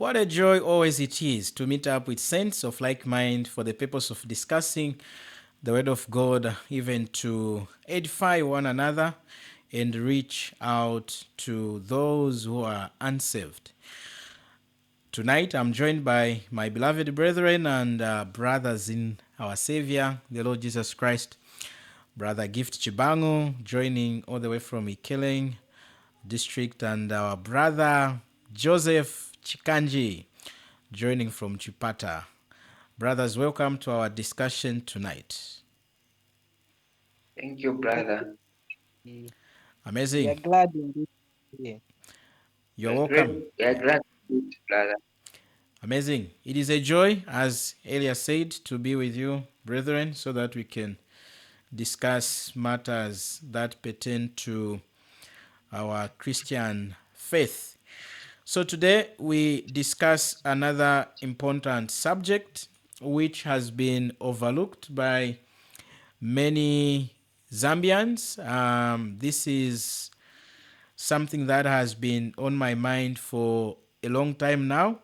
What a joy always it is to meet up with saints of like mind for the purpose of discussing the Word of God, even to edify one another and reach out to those who are unsaved. Tonight, I'm joined by my beloved brethren and brothers in our Savior, the Lord Jesus Christ. Brother Gift Chibango, joining all the way from Ikeleng district, and our brother Joseph Chikanji, joining from Chipata. Brothers, welcome to our discussion tonight. Thank you, brother. We we Amazing. are glad in this day. You're welcome. We are glad to meet, brother. Amazing. It is a joy, as Elia said, to be with you, brethren, so that we can discuss matters that pertain to our Christian faith. So today we discuss another important subject which has been overlooked by many Zambians. This is something that has been on my mind for a long time now.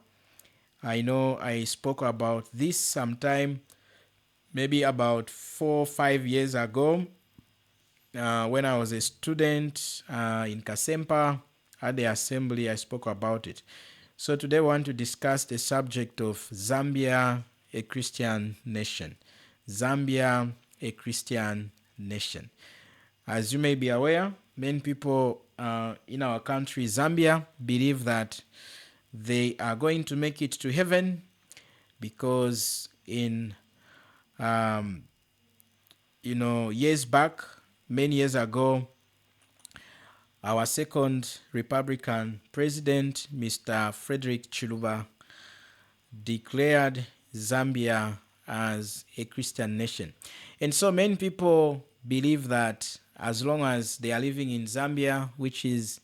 I know I spoke about this sometime, maybe about 4 or 5 years ago, when I was a student in Kasempa at the assembly. I spoke about it. So today I want to discuss the subject of Zambia, a Christian nation. Zambia, a Christian nation. As you may be aware, many people in our country, Zambia, believe that they are going to make it to heaven because in um, years back, many years ago, our second Republican president, Mr. Frederick Chiluba, declared Zambia as a Christian nation. And so many people believe that as long as they are living in Zambia, which is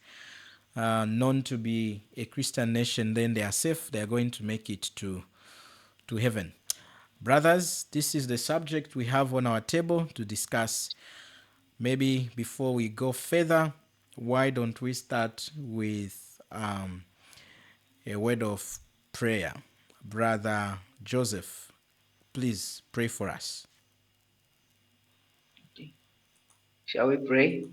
known to be a Christian nation, then they are safe. They are going to make it to heaven. Brothers, this is the subject we have on our table to discuss. Maybe before we go further, why don't we start with a word of prayer? Brother Joseph, please pray for us. Okay. Shall we pray?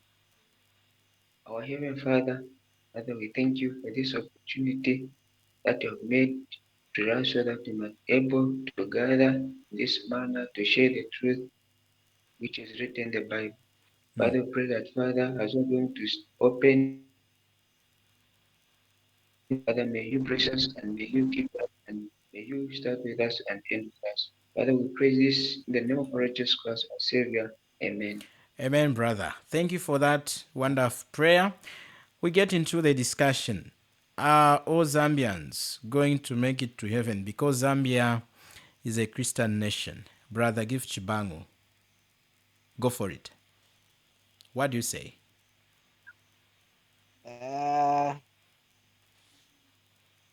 Our Heavenly Father, Father, we thank you for this opportunity that you have made to us so that we might be able to gather in this manner to share the truth which is written in the Bible. Hmm. Father, we pray that, Father, as we're going to open your word, Father, may you bless us and may you keep us and may you start with us and end with us. Father, we praise this in the name of our righteous Christ, our Savior. Amen. Amen, brother. Thank you for that wonderful prayer. We get into the discussion. Are all Zambians going to make it to heaven because Zambia is a Christian nation? Brother Gift Chibango, go for it. What do you say? Uh,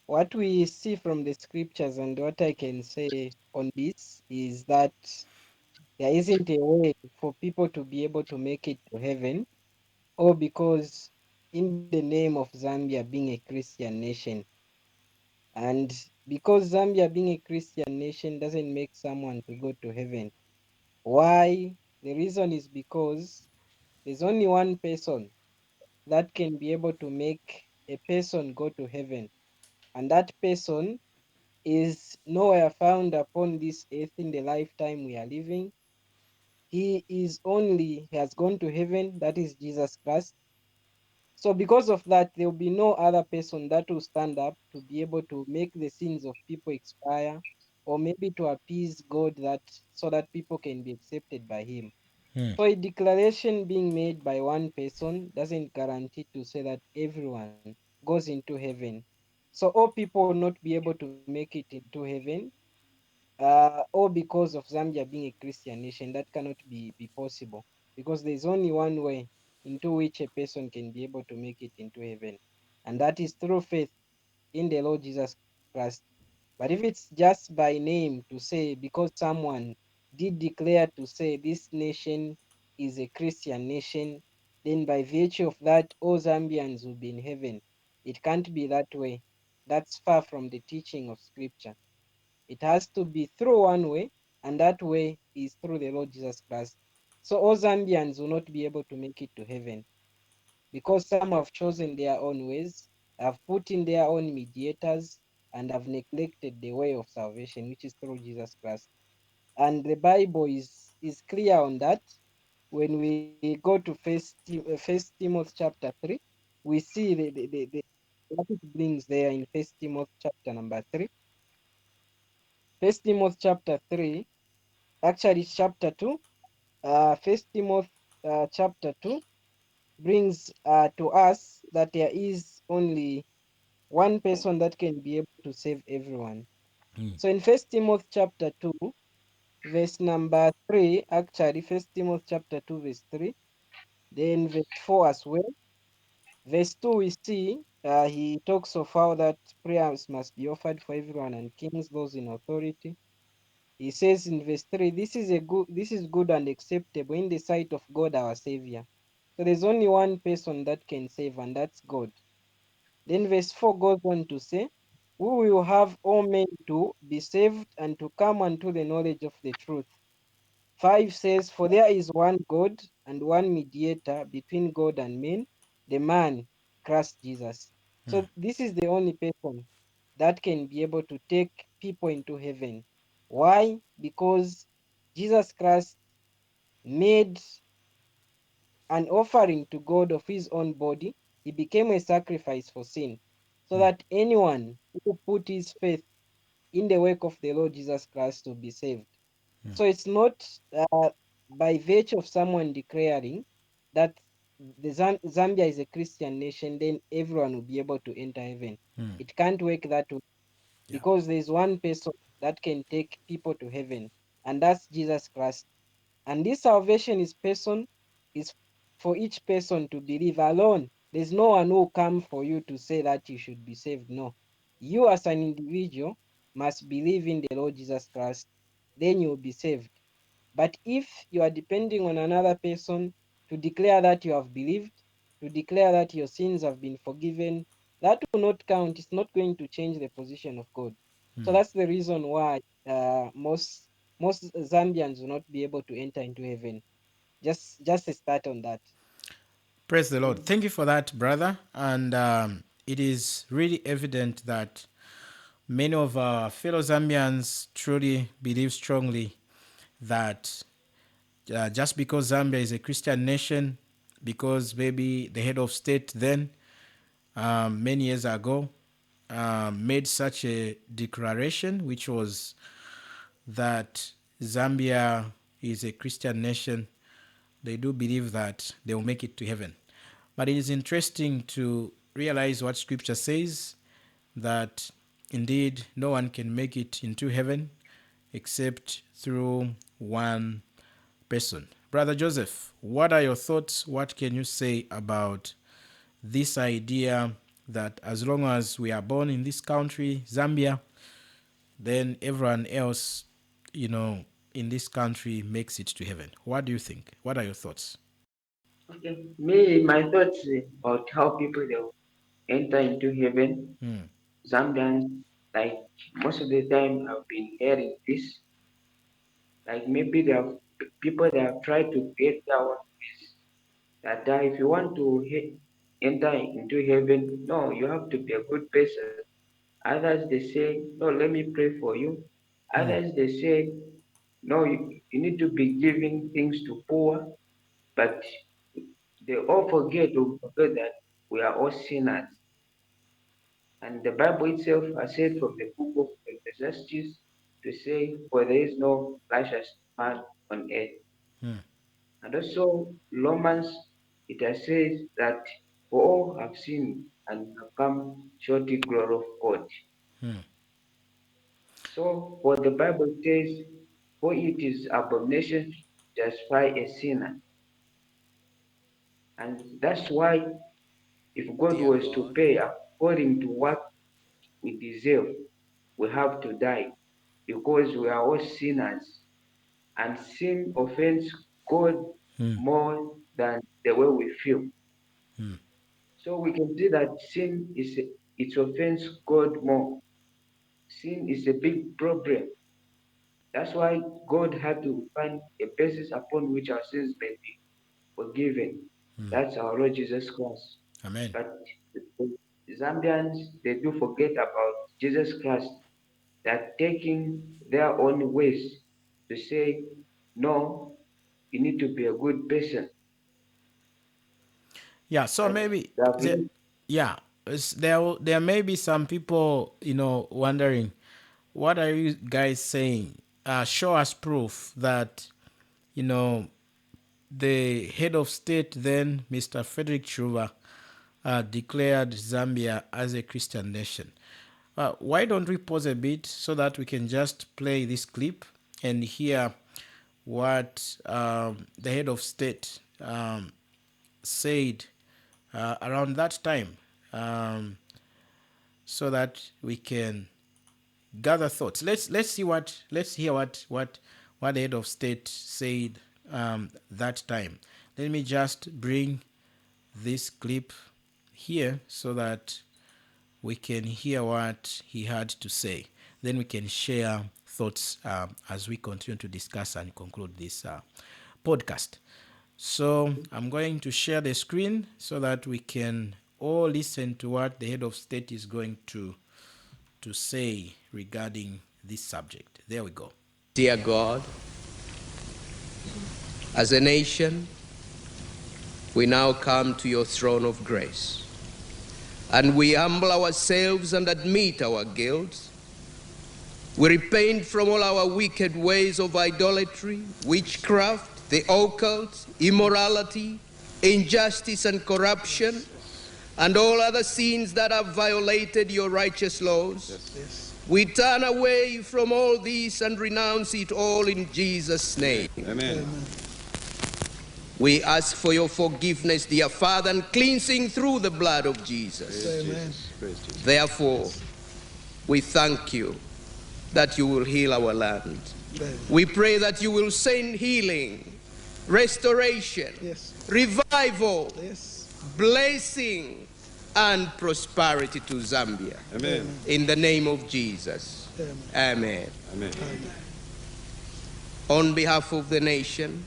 what we see from the scriptures and what I can say on this is that there isn't a way for people to be able to make it to heaven, or because in the name of Zambia being a Christian nation, and because Zambia being a Christian nation doesn't make someone to go to heaven. Why? The reason is because there's only one person that can be able to make a person go to heaven, and that person is nowhere found upon this earth in the lifetime we are living. He has gone to heaven, that is Jesus Christ. So because of that, there will be no other person that will stand up to be able to make the sins of people expire, or maybe to appease God, that so that people can be accepted by him. Hmm. So a declaration being made by one person doesn't guarantee to say that everyone goes into heaven. So all people will not be able to make it into heaven, all because of Zambia being a Christian nation. That cannot be possible, because there's only one way into which a person can be able to make it into heaven, and that is through faith in the Lord Jesus Christ. But if it's just by name to say, because someone did declare to say this nation is a Christian nation, then by virtue of that, all Zambians will be in heaven. It can't be that way. that's far from the teaching of Scripture. It has to be through one way, and that way is through the Lord Jesus Christ. So all Zambians will not be able to make it to heaven because some have chosen their own ways, have put in their own mediators, and have neglected the way of salvation, which is through Jesus Christ. And the Bible is clear on that. When we go to First Timothy chapter 3, we see what it brings there in First Timothy chapter number 3. First Timothy chapter 3, actually it's chapter 2. First Timothy chapter 2 brings to us that there is only one person that can be able to save everyone. Mm. So in First Timothy chapter 2, verse number 3, actually First Timothy chapter 2, verse 3, then verse 4 as well. Verse 2, we see he talks of how that prayers must be offered for everyone and kings, those in authority. He says in verse 3, this is good and acceptable in the sight of God our Savior. So there's only one person that can save, and that's God. Then verse 4 goes on to say, we will have all men to be saved and to come unto the knowledge of the truth. 5 says, for there is one God and one mediator between God and men, the man, Christ Jesus. So this is the only person that can be able to take people into heaven. Why? Because Jesus Christ made an offering to God of his own body. He became a sacrifice for sin, so that anyone who put his faith in the work of the Lord Jesus Christ will be saved. So it's not by virtue of someone declaring that Zambia is a Christian nation, then everyone will be able to enter heaven. Mm. It can't work that way Yeah. because there's one person that can take people to heaven, and that's Jesus Christ. And this salvation is for each person to believe alone. There's no one who will come for you to say that you should be saved. No. You as an individual must believe in the Lord Jesus Christ, then you will be saved. But if you are depending on another person to declare that you have believed, to declare that your sins have been forgiven, that will not count. It's not going to change the position of God. So that's the reason why most Zambians will not be able to enter into heaven. Just a start on that. Praise the Lord. Thank you for that, brother. And it is really evident that many of our fellow Zambians truly believe strongly that just because Zambia is a Christian nation, because maybe the head of state then, many years ago, made such a declaration, which was that Zambia is a Christian nation, they do believe that they will make it to heaven. But it is interesting to realize what scripture says, that indeed no one can make it into heaven except through one person. Brother Joseph, what are your thoughts? What can you say about this idea that as long as we are born in this country, Zambia, then everyone else, you know, in this country makes it to heaven? What do you think? What are your thoughts? Okay, me, my thoughts about how people they will enter into heaven. Hmm. Zambians, like most of the time, I've been hearing this. Like maybe there are people that have tried to get their own ways. That if you want to enter into heaven, no, you have to be a good person. Others they say, no, let me pray for you. Hmm. Others they say, no, you need to be giving things to poor. But they all forget that we are all sinners. And the Bible itself has said from the book of Ecclesiastes to say, for there is no righteous man on earth. Hmm. And also Romans, it has said that for all have sinned and have come short the glory of God. Hmm. So what the Bible says, for it is abomination to justify a sinner. And that's why if God Dear was to God. pay according to what we deserve, we have to die because we are all sinners. And sin offends God Hmm. more than the way we feel. Hmm. So we can see that sin it offends God more. Sin is a big problem. That's why God had to find a basis upon which our sins may be forgiven. That's our Lord Jesus Christ. Amen. But the Zambians, they do forget about Jesus Christ. They're taking their own ways to say, no, you need to be a good person. Yeah, so But maybe they have the, really, yeah, there may be some people, wondering, what are you guys saying? Show us proof that, you know, the head of state then, Mr. Frederick Chuva, declared Zambia as a Christian nation. Why don't we pause a bit so that we can just play this clip and hear what the head of state said around that time, um, so that we can gather thoughts. Let's hear what the head of state said that time. Let me just bring this clip here so that we can hear what he had to say. Then we can share thoughts as we continue to discuss and conclude this podcast. So I'm going to share the screen so that we can all listen to what the head of state is going to say regarding this subject. There we go. Dear God, as a nation, we now come to your throne of grace, and we humble ourselves and admit our guilt. We repent from all our wicked ways of idolatry, witchcraft, the occult, immorality, injustice and corruption, and all other sins that have violated your righteous laws. We turn away from all this and renounce it all in Jesus' name. Amen. We ask for your forgiveness, dear Father, and cleansing through the blood of Jesus. Amen. Therefore, we thank you that you will heal our land. We pray that you will send healing, restoration, revival, blessing, and prosperity to Zambia. Amen. In the name of Jesus. Amen. Amen. On behalf of the nation,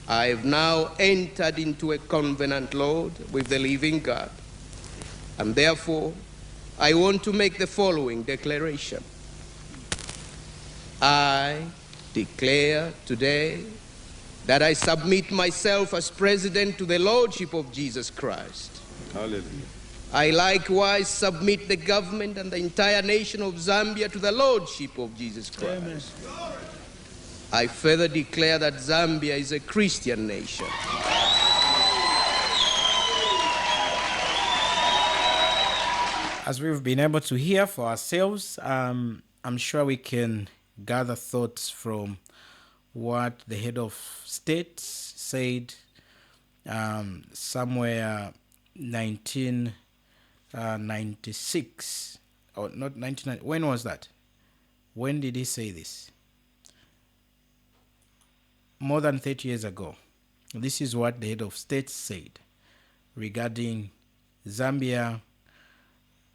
I have now entered into a covenant, Lord, with the living God. And therefore, I want to make the following declaration. I declare today that I submit myself as president to the Lordship of Jesus Christ. Hallelujah. I likewise submit the government and the entire nation of Zambia to the Lordship of Jesus Christ. Amen. I further declare that Zambia is a Christian nation. As we've been able to hear for ourselves, I'm sure we can gather thoughts from what the head of state said somewhere 1996, or not 1990. When was that? When did he say this? More than 30 years ago. This is what the head of state said regarding Zambia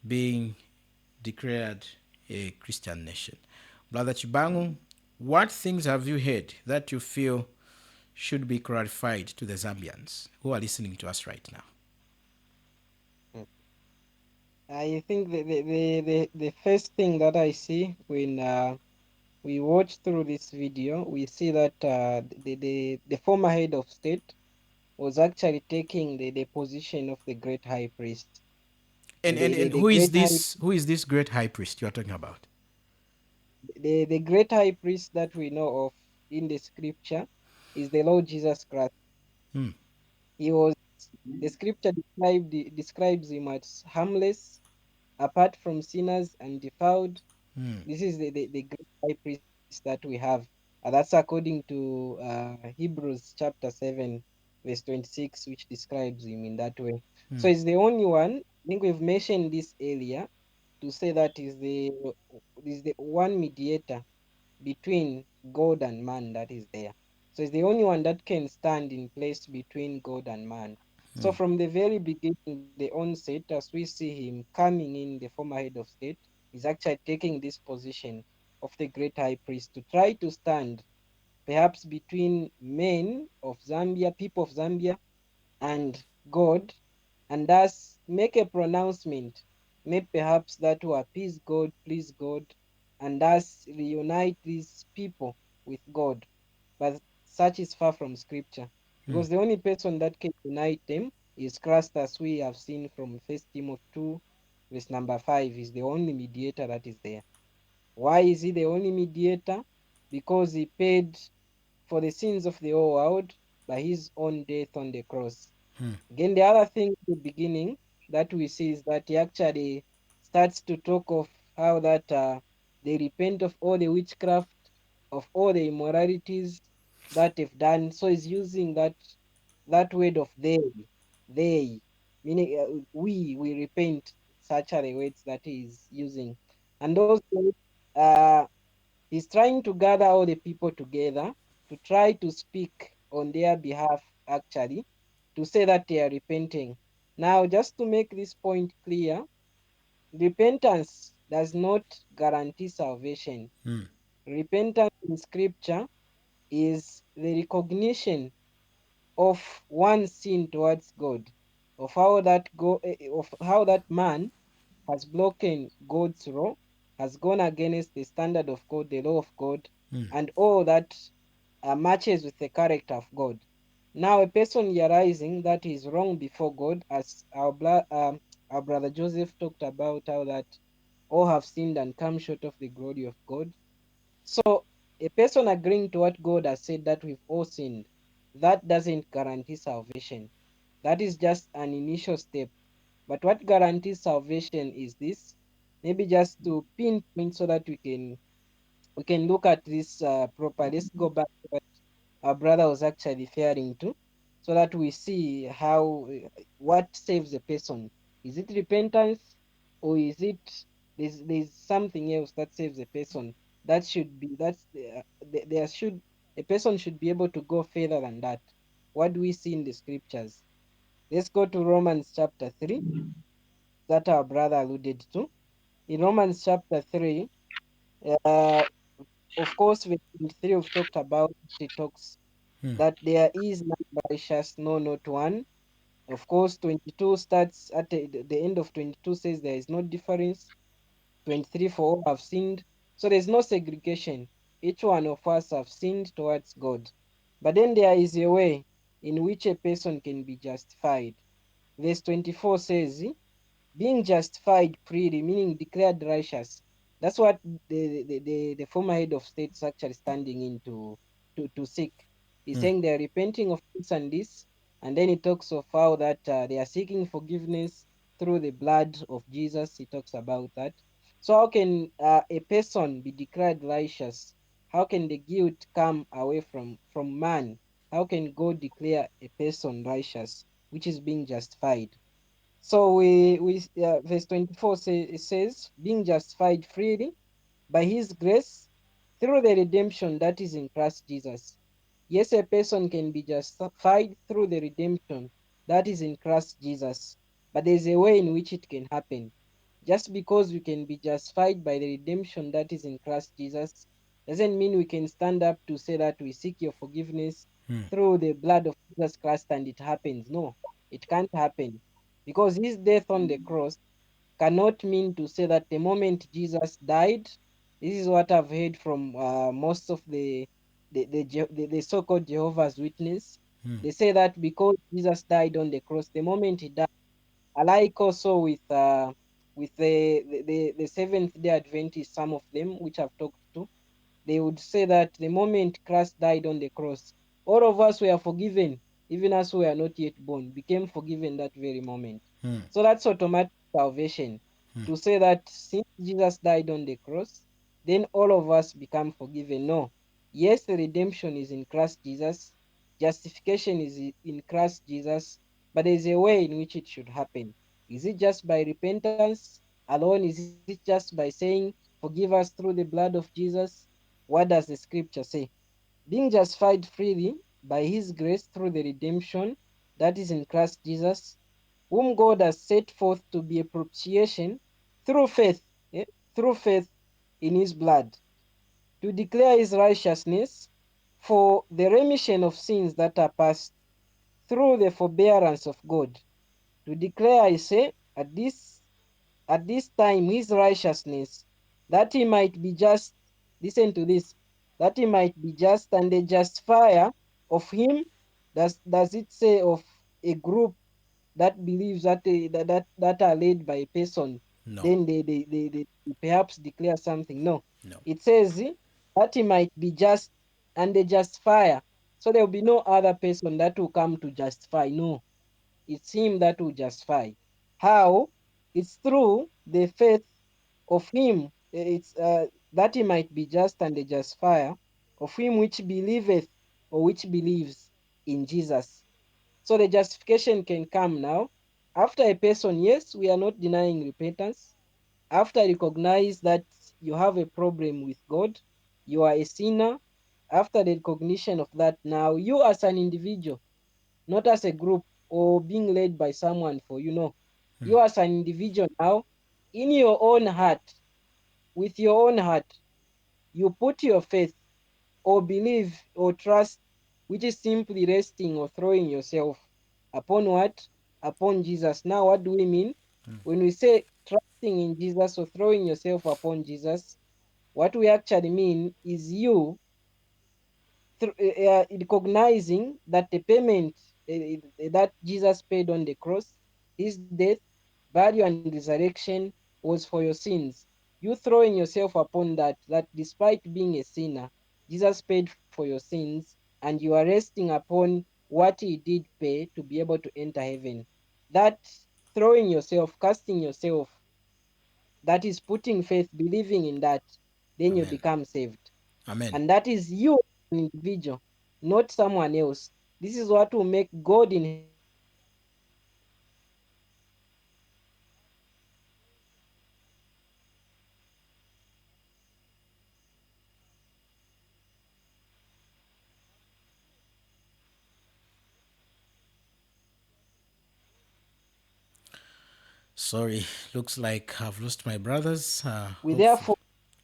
being declared a Christian nation. Brother Chibangu, what things have you heard that you feel should be clarified to the Zambians who are listening to us right now? I think the first thing that I see when we watch through this video, we see that the former head of state was actually taking the position of the great high priest. And The who is great this? Who is this great high priest you are talking about? the great high priest that we know of in the scripture is the Lord Jesus Christ. Hmm. He was the scripture describes him as harmless, apart from sinners and defiled. Hmm. This is the great high priest that we have. That's according to Hebrews chapter 7, verse 26, which describes him in that way. Hmm. So it's the only one. I think we've mentioned this earlier to say that is the one mediator between God and man that is there. So it's the only one that can stand in place between God and man. So from the very beginning, the onset, as we see him coming in the former head of state, is actually taking this position of the great high priest to try to stand perhaps between men of Zambia, people of Zambia, and God, and thus make a pronouncement, may perhaps that will appease God, please God, and thus reunite these people with God. But such is far from scripture, because the only person that can unite them is Christ, as we have seen from First Timothy 2, verse number 5, is the only mediator that is there. Why is he the only mediator? Because he paid for the sins of the whole world by his own death on the cross. Again, the other thing at the beginning that we see is that he actually starts to talk of how that they repent of all the witchcraft, of all the immoralities that they've done. So he's using that word of they, meaning we repent. Such are the words that he's using, and those words, uh, he's trying to gather all the people together to try to speak on their behalf, actually, to say that they are repenting. Now, just to make this point clear, repentance does not guarantee salvation. Repentance in scripture is the recognition of one's sin towards God, of how that man has broken God's law, has gone against the standard of God, the law of God, and all that matches with the character of God. Now, a person realizing that he is wrong before God, as our brother Joseph talked about, how that all have sinned and come short of the glory of God. So, a person agreeing to what God has said that we've all sinned, that doesn't guarantee salvation. That is just an initial step. But what guarantees salvation is this. Maybe just to pinpoint so that we can look at this properly. Let's go back to what our brother was actually referring to, so that we see how what saves a person. Is it repentance, or is it there's something else that saves a person? That should be there should a person should be able to go further than that. What do we see in the scriptures? Let's go to Romans chapter 3 that our brother alluded to. In Romans chapter 3, uh, of course, with 23 we've talked about, it talks that there is none righteous, no, not one. Of course, 22 starts at the end of 22 says there is no difference. 23, for all have sinned. So there's no segregation. Each one of us have sinned towards God. But then there is a way in which a person can be justified. Verse 24 says, being justified freely, meaning declared righteous. That's what the former head of state is actually standing in to seek. He's saying they're repenting of this and this, and then he talks of how that they are seeking forgiveness through the blood of Jesus. He talks about that. So how can a person be declared righteous? How can the guilt come away from man? How can God declare a person righteous, which is being justified? So verse 24 it says, being justified freely by his grace through the redemption that is in Christ Jesus. Yes, a person can be justified through the redemption that is in Christ Jesus, but there's a way in which it can happen. Just because we can be justified by the redemption that is in Christ Jesus doesn't mean we can stand up to say that we seek your forgiveness through the blood of Jesus Christ and it happens. No, it can't happen, because his death on the cross cannot mean to say that the moment Jesus died, this is what I've heard from most of the so-called Jehovah's Witness. They say that because Jesus died on the cross, the moment he died, alike also with the Seventh Day Adventists, some of them which I've talked to, they would say that the moment Christ died on the cross, all of us were forgiven, even as we are not yet born, became forgiven that very moment. So that's automatic salvation. To say that since Jesus died on the cross, then all of us become forgiven. No. Yes, the redemption is in Christ Jesus, justification is in Christ Jesus, but there's a way in which it should happen. Is it just by repentance alone? Is it just by saying, forgive us through the blood of Jesus? What does the scripture say? Being justified freely by his grace through the redemption that is in Christ Jesus, whom God has set forth to be a propitiation through faith, through faith in his blood, to declare his righteousness for the remission of sins that are past through the forbearance of God. To declare, I say, at this time his righteousness, that he might be just, listen to this, that he might be just and the justifier of him. Does it say of a group that believes that that are led by a person? No, Then they perhaps declare something. No, no. it says that he might be just and the justifier. So there will be no other person that will come to justify. No, it's him that will justify. How? It's through the faith of him. It's that he might be just and the justifier of him which believeth or which believes in Jesus. So the justification can come now after a person. Yes, we are not denying repentance. After recognize that you have a problem with God, you are a sinner. After the recognition of that, now you as an individual, not as a group or being led by someone for you know, you as an individual now, in your own heart, with your own heart, you put your faith or believe or trust, which is simply resting or throwing yourself upon what? Upon Jesus. Now, what do we mean? When we say trusting in Jesus or throwing yourself upon Jesus, what we actually mean is you recognizing that the payment that Jesus paid on the cross, his death, burial, and resurrection was for your sins. You throwing yourself upon that despite being a sinner, Jesus paid for your sins, and you are resting upon what he did pay to be able to enter heaven. That throwing yourself, casting yourself, that is putting faith, believing in that, then you Amen. become saved. Amen. And that is you, an individual, not someone else. This is what will make God in heaven to be able to justify you. Because now you are throwing yourself upon Jesus. And that is what will make you become saved. And that is you resting upon what God did for you. Sorry, looks like I've lost my brothers. We Hopefully, therefore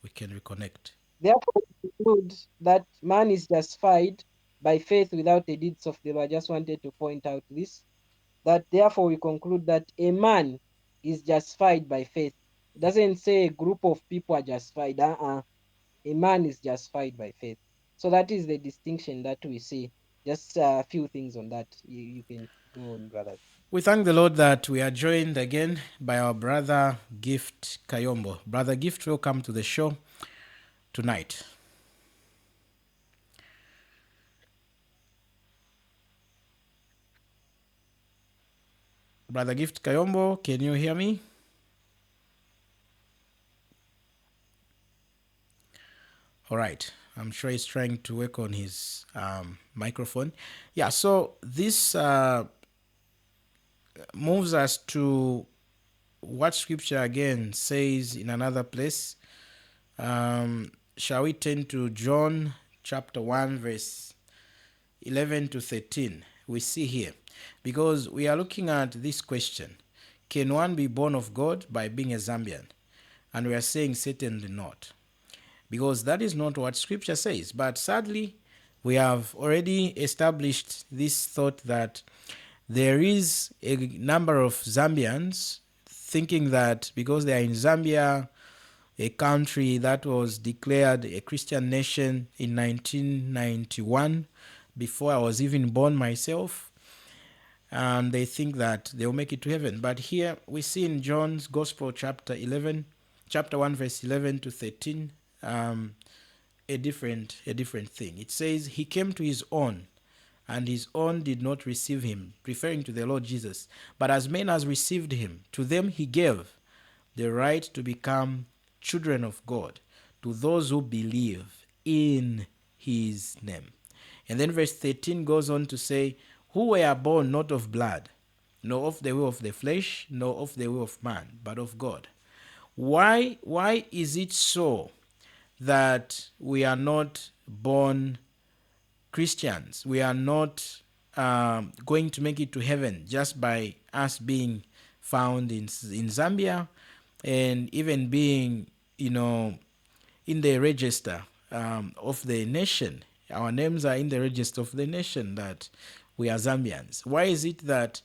we can reconnect. Therefore, we conclude that man is justified by faith without the deeds of the law. I just wanted to point out this. That therefore we conclude that a man is justified by faith. It doesn't say a group of people are justified. A man is justified by faith. So that is the distinction that we see. Just a few things on that. You can go on, brother. We thank the Lord that we are joined again by our brother Gift Kayombo. Brother Gift, welcome to the show tonight. Brother Gift Kayombo, can you hear me? All right. I'm sure he's trying to work on his microphone. Yeah, so this moves us to what scripture again says in another place. Shall we turn to John chapter 1, verse 11 to 13? We see here, because we are looking at this question: can one be born of God by being a Zambian? And we are saying certainly not, because that is not what scripture says. But sadly, we have already established this thought that there is a number of Zambians thinking that because they are in Zambia, a country that was declared a Christian nation in 1991, before I was even born myself, and they think that they'll make it to heaven. But here we see in John's Gospel, chapter 1, verse 11 to 13, a different thing. It says, he came to his own, and his own did not receive him, referring to the Lord Jesus. But as many as received him, to them he gave the right to become children of God, to those who believe in his name. And then verse 13 goes on to say, who were born not of blood, nor of the will of the flesh, nor of the will of man, but of God. Why is it so that we are not born Christians? We are not going to make it to heaven just by us being found in Zambia, and even being, you know, in the register of the nation. Our names are in the register of the nation that we are Zambians. Why is it that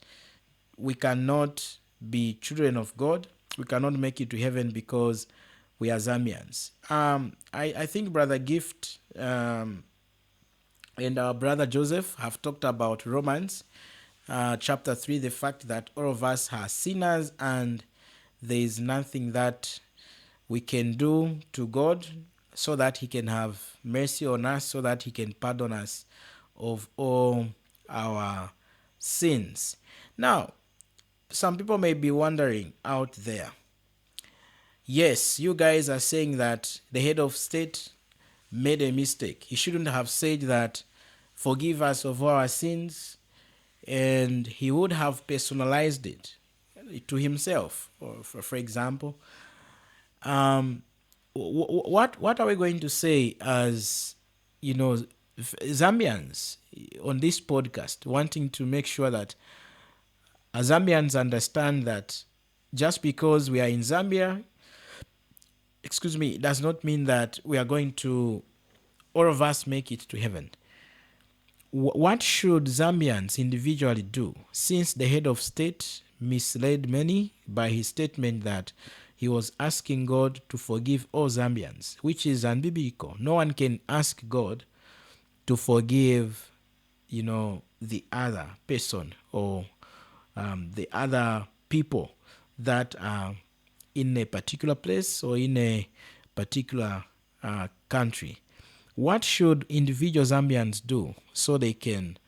we cannot be children of God? We cannot make it to heaven because we are Zambians. I think Brother Gift and our brother Joseph have talked about Romans chapter 3, the fact that all of us are sinners and there is nothing that we can do to God so that He can have mercy on us, so that He can pardon us of all our sins. Now, some people may be wondering out there, yes, you guys are saying that the head of state made a mistake. He shouldn't have said that, forgive us of our sins, and he would have personalized it to himself. Or for example, um, what are we going to say as, you know, Zambians on this podcast, wanting to make sure that Zambians understand that just because we are in Zambia, excuse me, does not mean that we are going to, all of us, make it to heaven. What should Zambians individually do, since the head of state misled many by his statement that he was asking God to forgive all Zambians, which is unbiblical? No one can ask God to forgive, you know, the other person or the other people that are in a particular place or in a particular country. What should individual Zambians do so they can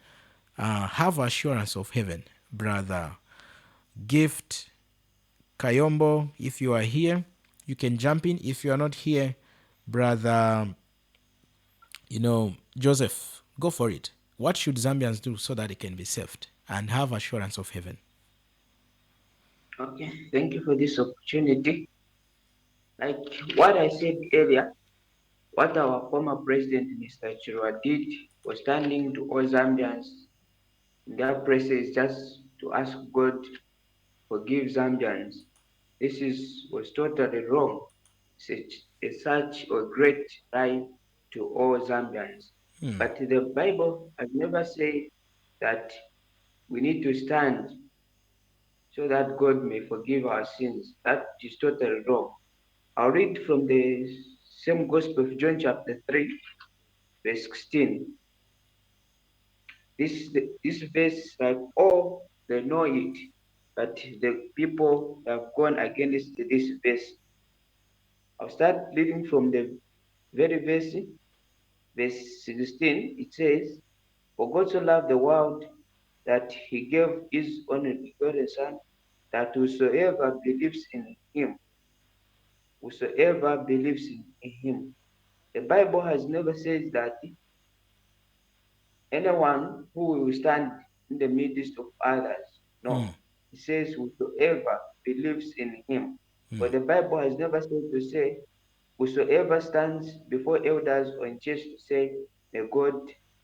have assurance of heaven? Brother Gift Kayombo, if you are here, you can jump in. If you are not here, brother, you know, Joseph, go for it. What should Zambians do so that they can be saved and have assurance of heaven? Okay, thank you for this opportunity. Like what I said earlier, what our former president, Mr. Chirwa, did was standing to all Zambians in their places just to ask God forgive Zambians. This was totally wrong. Such a great lie to all Zambians. Hmm. But the Bible has never said that we need to stand so that God may forgive our sins. That is totally wrong. I'll read from the same Gospel of John, chapter 3, verse 16. This verse, like all they know it, but the people have gone against this verse. I'll start reading from the very verse 16. It says, "For God so loved the world that he gave his only begotten Son, that whosoever believes in him." The Bible has never said that anyone who will stand in the midst of others. Hmm. No. It says whosoever believes in him. Hmm. But the Bible has never said to say whosoever stands before elders or in church to say, may God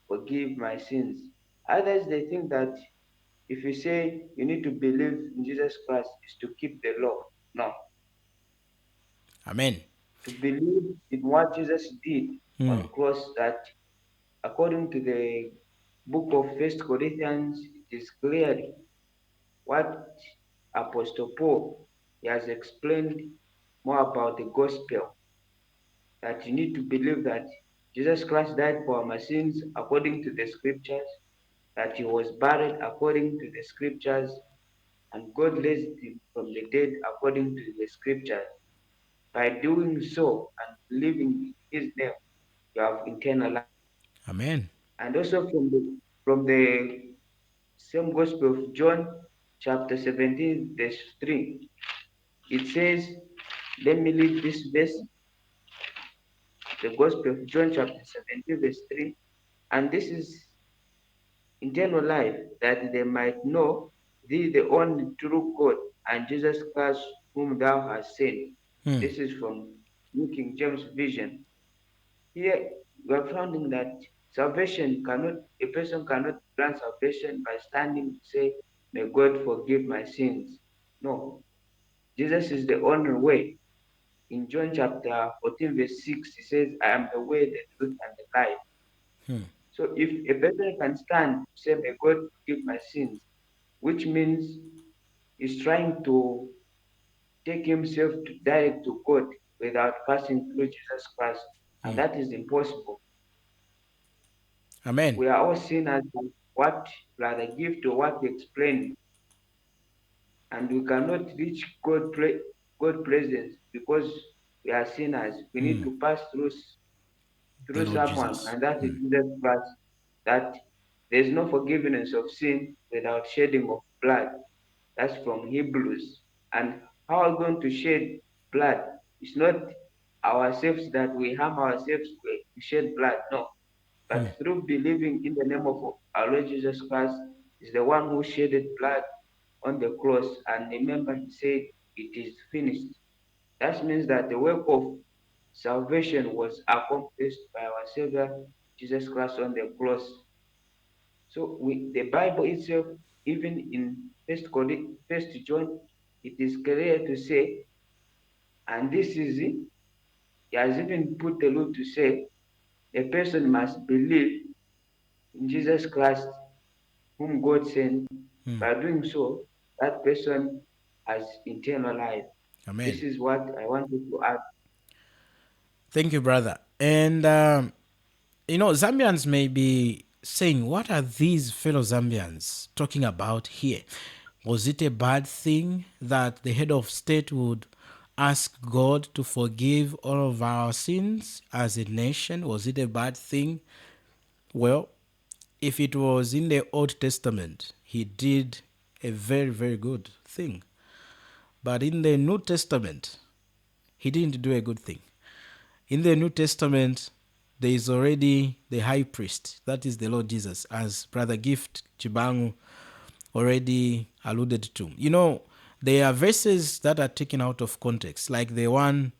forgive my sins. Others they think that if you say you need to believe in Jesus Christ is to keep the law. No. Amen. To believe in what Jesus did Hmm. on cross, that according to the book of First Corinthians, it is clearly what Apostle Paul he has explained more about the gospel, that you need to believe that Jesus Christ died for our sins according to the scriptures, that he was buried according to the scriptures, and God raised him from the dead according to the scriptures. By doing so and believing in his name, you have eternal life. Amen. And also from the same Gospel of John, chapter 17, verse 3, it says, let me read this verse, the Gospel of John, chapter 17, verse 3, and this is eternal life, that they might know thee, the only true God, and Jesus Christ, whom thou hast sent. Hmm. This is from New King James Version. Here we are finding that salvation cannot, a person cannot grant salvation by standing to say, may God forgive my sins. No, Jesus is the only way. In John chapter 14, verse 6, he says, I am the way, the truth, and the life. So if a person can stand to say, may God forgive my sins, which means he's trying to take himself to direct to God without passing through Jesus Christ, and that is impossible. Amen. We are all sinners, like what Brother Gift or what he explained, and we cannot reach God presence because we are sinners. We need to pass The through Lord someone, Jesus. and that is Jesus Christ. That there is no forgiveness of sin without shedding of blood. That's from Hebrews. And how are we going to shed blood? It's not ourselves that we harm ourselves to shed blood, no. But through believing in the name of our Lord Jesus Christ, is the one who shedded blood on the cross. And remember, he said, it is finished. That means that the work of salvation was accomplished by our Savior Jesus Christ on the cross. So the Bible itself, even in First John, it is clear to say, and this is it. He has even put the rule to say, a person must believe in Jesus Christ, whom God sent. By doing so, that person has eternal life. This Amen. is what I wanted to add. Thank you, brother. And, Zambians may be saying, what are these fellow Zambians talking about here? Was it a bad thing that the head of state would ask God to forgive all of our sins as a nation? Was it a bad thing? Well, if it was in the Old Testament, he did a very, very good thing. But in the New Testament, he didn't do a good thing. In the New Testament, there is already the high priest, that is the Lord Jesus, as Brother Gift Chibangu already alluded to. There are verses that are taken out of context, like the one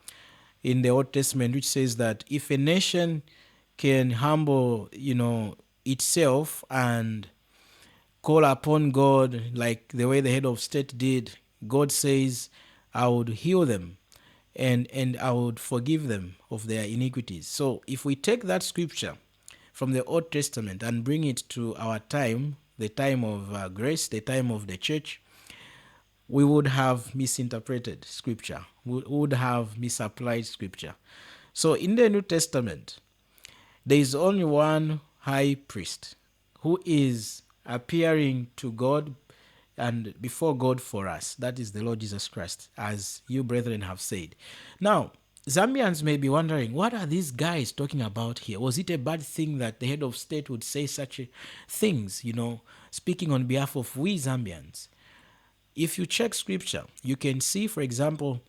in the Old Testament which says that if a nation can humble, itself and call upon God like the way the head of state did, God says, I would heal them and I would forgive them of their iniquities. So if we take that scripture from the Old Testament and bring it to our time, the time of grace, the time of the church, we would have misinterpreted scripture, we would have misapplied scripture. So in the New Testament, there is only one high priest who is appearing to God and before God for us. That is the Lord Jesus Christ, as you brethren have said. Now, Zambians may be wondering, what are these guys talking about here? Was it a bad thing that the head of state would say such things, speaking on behalf of we Zambians? If you check scripture, you can see, for example,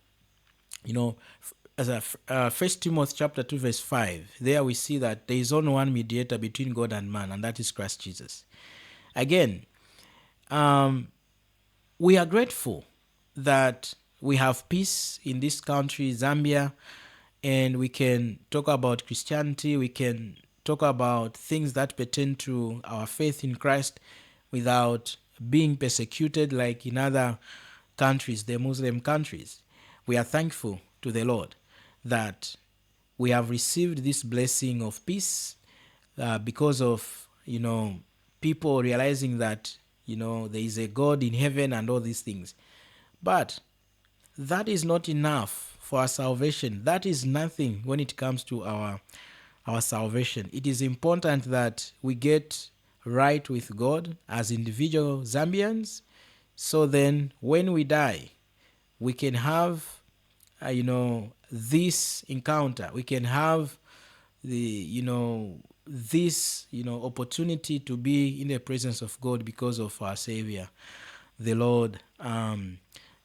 as a First Timothy chapter 2 verse 5, there we see that there is only one mediator between God and man, and that is Christ Jesus. Again, we are grateful that we have peace in this country, Zambia, and we can talk about Christianity, we can talk about things that pertain to our faith in Christ without being persecuted like in other countries, the Muslim countries. We are thankful to the Lord that we have received this blessing of peace because of people realizing that there is a God in heaven and all these things. But that is not enough for our salvation. That is nothing when it comes to our salvation. It is important that we get right with God as individual Zambians, so then when we die, we can have this encounter. We can have this opportunity to be in the presence of God because of our Savior, the Lord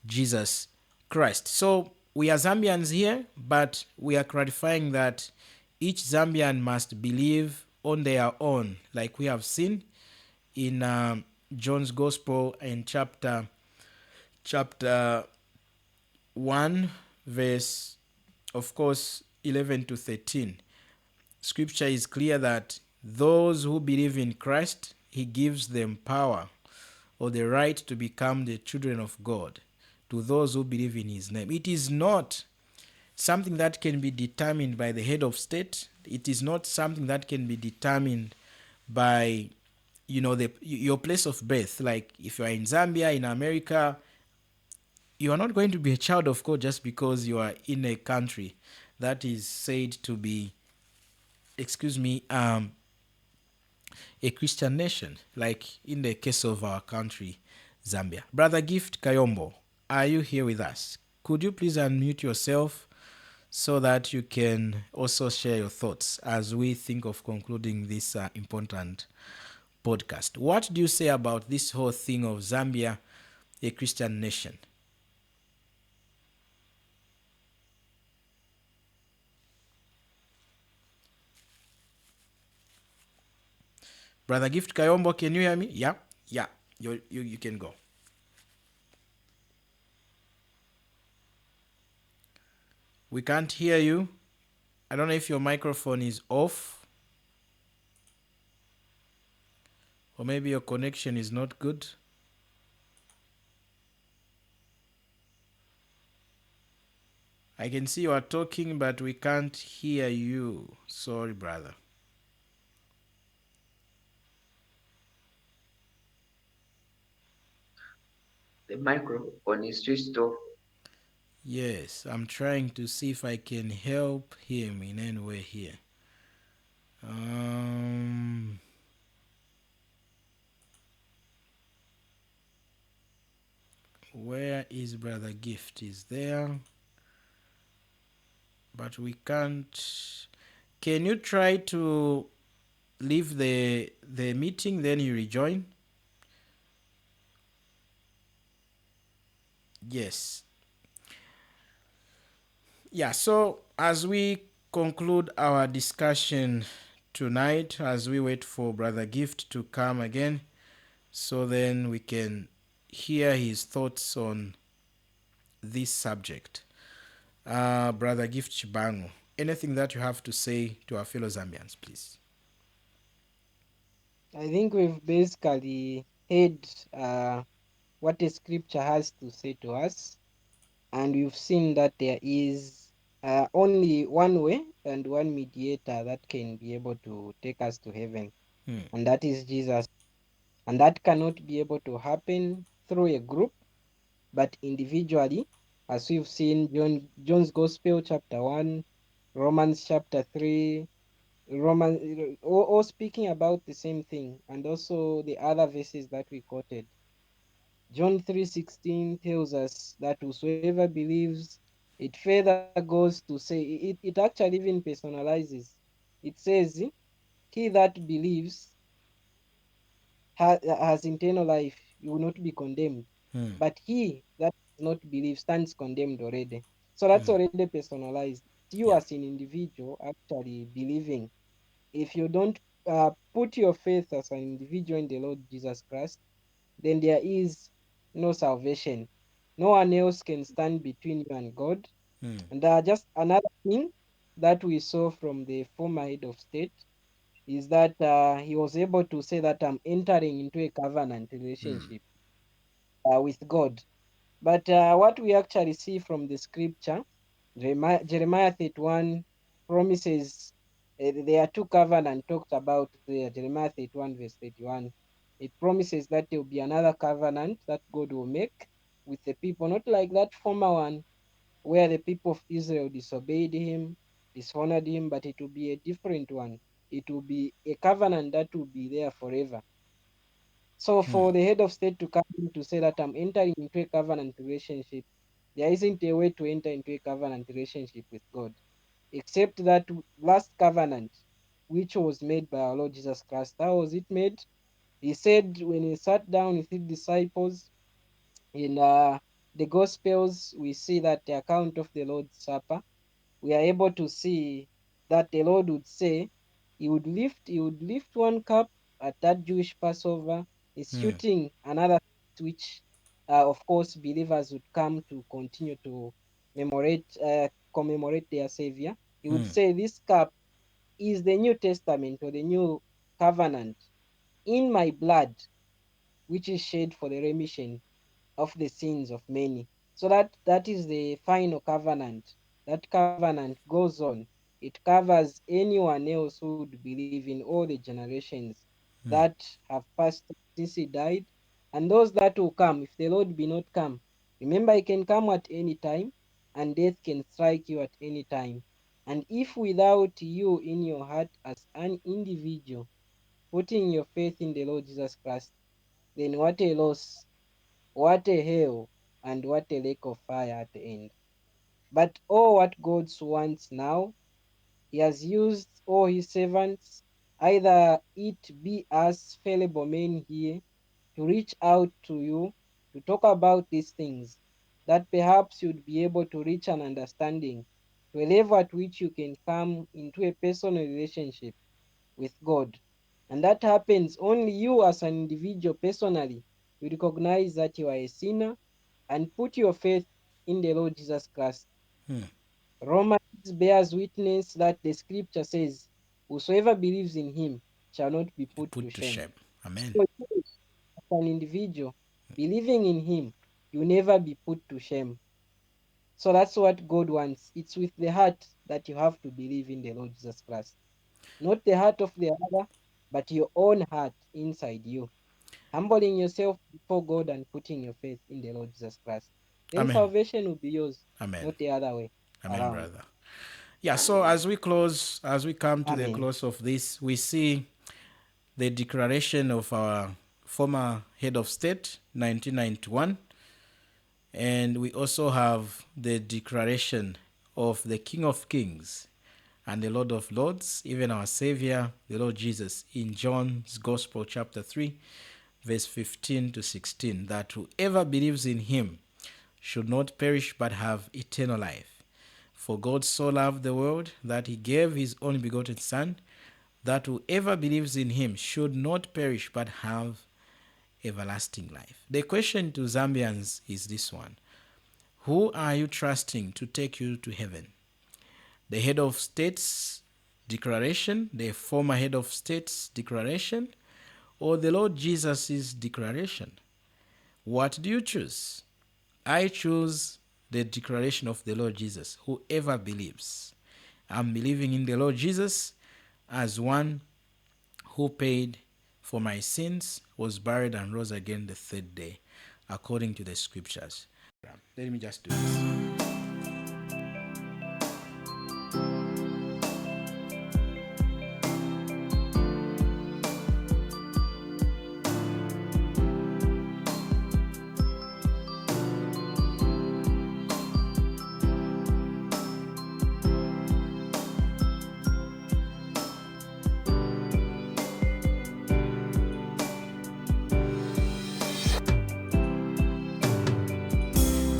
Jesus Christ. So we are Zambians here, but we are clarifying that each Zambian must believe on their own, like we have seen in John's Gospel in chapter 1 verse, of course, 11 to 13. Scripture is clear that those who believe in Christ, he gives them power or the right to become the children of God to those who believe in his name. It is not something that can be determined by the head of state. It is not something that can be determined by your place of birth. Like if you are in Zambia, in America, you are not going to be a child of God just because you are in a country that is said to be, excuse me, a Christian nation, like in the case of our country, Zambia. Brother Gift Kayombo, are you here with us? Could you please unmute yourself so that you can also share your thoughts as we think of concluding this important podcast? What do you say about this whole thing of Zambia, a Christian nation? Brother Gift Kayombo, can you hear me? Yeah, yeah, you can go. We can't hear you. I don't know if your microphone is off or maybe your connection is not good. I can see you are talking, but we can't hear you. Sorry, brother. The microphone is switched off. Yes, I'm trying to see if I can help him in any way here. Um, where is Brother Gift? Is there, but we can't. Can you try to leave the meeting, then you rejoin? Yes. Yeah, so as we conclude our discussion tonight, as we wait for Brother Gift to come again, so then we can hear his thoughts on this subject. Brother Gift Chibangu, anything that you have to say to our fellow Zambians, please? I think we've basically heard what the scripture has to say to us, and we've seen that there is only one way and one mediator that can be able to take us to heaven, Hmm. and that is Jesus. And that cannot be able to happen through a group, but individually, as we've seen John's Gospel chapter 1, Romans chapter 3, Romans all speaking about the same thing, and also the other verses that we quoted. John 3:16 tells us that whosoever believes, it further goes to say it actually even personalizes. It says, he that believes has eternal life, you will not be condemned. Hmm. But he that does not believe stands condemned already. So that's Hmm. already personalized. You Yeah. as an individual actually believing. If you don't put your faith as an individual in the Lord Jesus Christ, then there is no salvation. No one else can stand between you and God. Hmm. And just another thing that we saw from the former head of state is that he was able to say that I'm entering into a covenant Hmm. relationship with God. But what we actually see from the scripture, Jeremiah 31 promises, there are two covenants talked about there. Jeremiah 31 verse 31. It promises that there will be another covenant that God will make with the people, not like that former one where the people of Israel disobeyed him, dishonored him, but it will be a different one. It will be a covenant that will be there forever. So Hmm. for the head of state to come in to say that I'm entering into a covenant relationship, there isn't a way to enter into a covenant relationship with God, except that last covenant, which was made by our Lord Jesus Christ. How was it made? He said when he sat down with his disciples in the Gospels, we see that the account of the Lord's Supper, we are able to see that the Lord would say he would lift one cup at that Jewish Passover, Hmm. instituting another which of course believers would come to continue to commemorate their Savior. He would Hmm. say this cup is the New Testament or the new covenant in my blood, which is shed for the remission of the sins of many. So that is the final covenant. That covenant goes on. It covers anyone else who would believe in all the generations that have passed since he died, and those that will come, if the Lord be not come. Remember, he can come at any time, and death can strike you at any time. And if without you in your heart as an individual, putting your faith in the Lord Jesus Christ, then what a loss, what a hell, and what a lake of fire at the end. But oh, what God wants now, he has used all his servants, either it be us fallible men here, to reach out to you, to talk about these things, that perhaps you'd be able to reach an understanding to a level at which you can come into a personal relationship with God. And that happens only you as an individual personally. You recognize that you are a sinner and put your faith in the Lord Jesus Christ. Romans bears witness that the scripture says, whosoever believes in him shall not be put to Put to shame. shame. Amen. So you, as an individual, believing in him, you never be put to shame. So that's what God wants. It's with the heart that you have to believe in the Lord Jesus Christ. Not the heart of the other, but your own heart inside you. Humbling yourself before God and putting your faith in the Lord Jesus Christ. Then Amen. salvation will be yours, Amen. not the other way Amen, around. brother. Yeah, so as we close, as we come to the Amen. close of this, we see the declaration of our former head of state, 1991, and we also have the declaration of the King of Kings and the Lord of Lords, even our Savior, the Lord Jesus, in John's Gospel, chapter 3, verse 15 to 16, that whoever believes in him should not perish but have eternal life. For God so loved the world that he gave his only begotten Son, that whoever believes in him should not perish but have everlasting life. The question to Zambians is this one: who are you trusting to take you to heaven? The head of state's declaration, the former head of state's declaration, or the Lord Jesus' declaration? What do you choose? I choose the declaration of the Lord Jesus. Whoever believes. I'm believing in the Lord Jesus as one who paid for my sins, was buried, and rose again the third day, according to the scriptures. Let me just do this.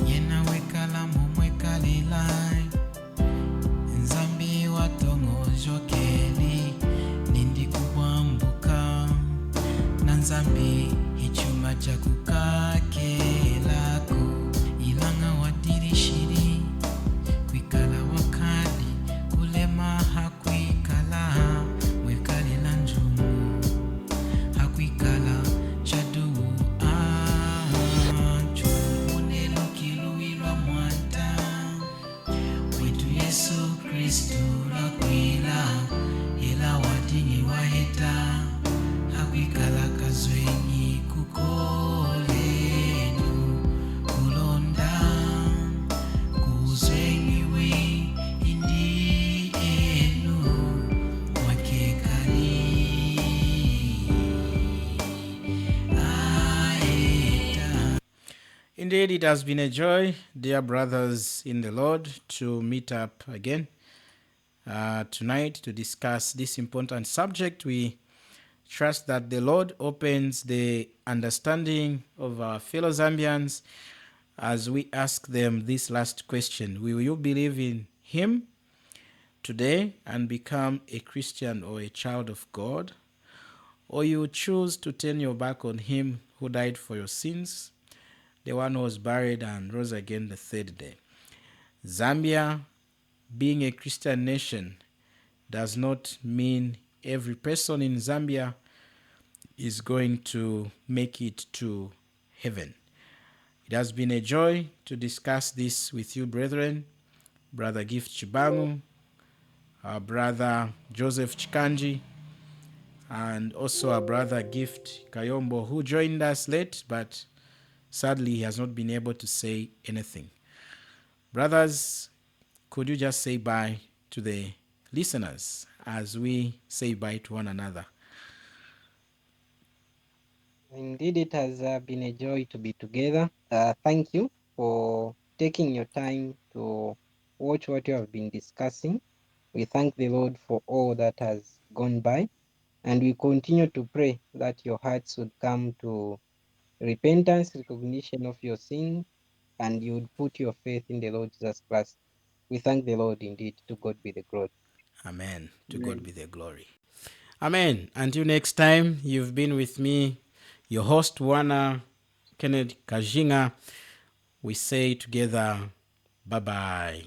Yena wekala mumwekalilai Nzambi watongo jokeli Nindi kubwambuka Na Nzambi hichuma cha kukakelako Ilanga wadirishiri Kwikala wakadi Kulema hakwikala Mwekalila njumu Hakwikala chadu anchu Munelo kiluilwa mwanta Wetu Yesu Kristu lakwila Ila wadini waheta Hakwikala kazwenyi kukolenu Kulonda kuzwenyi we indi enu Wakekali aeta. Indeed, it has been a joy, dear brothers in the Lord, to meet up again tonight to discuss this important subject. We trust that the Lord opens the understanding of our fellow Zambians as we ask them this last question: will you believe in him today and become a Christian or a child of God? Or you choose to turn your back on him who died for your sins, the one who was buried and rose again the third day? Zambia, being a Christian nation, does not mean every person in Zambia is going to make it to heaven. It has been a joy to discuss this with you, brethren. Brother Gift Chibangu, our brother Joseph Chikanji, and also our brother Gift Kayombo, who joined us late, but sadly he has not been able to say anything. Brothers, could you just say bye to the listeners as we say bye to one another? Indeed, it has been a joy to be together. Thank you for taking your time to watch what you have been discussing. We thank the Lord for all that has gone by, and we continue to pray that your hearts would come to repentance, recognition of your sin, and you would put your faith in the Lord Jesus Christ. We thank the Lord indeed. To God be the glory. Amen. To God Amen. be the glory. Amen. Until next time, you've been with me, your host, Wana Kenneth Kajinga. We say together, bye bye.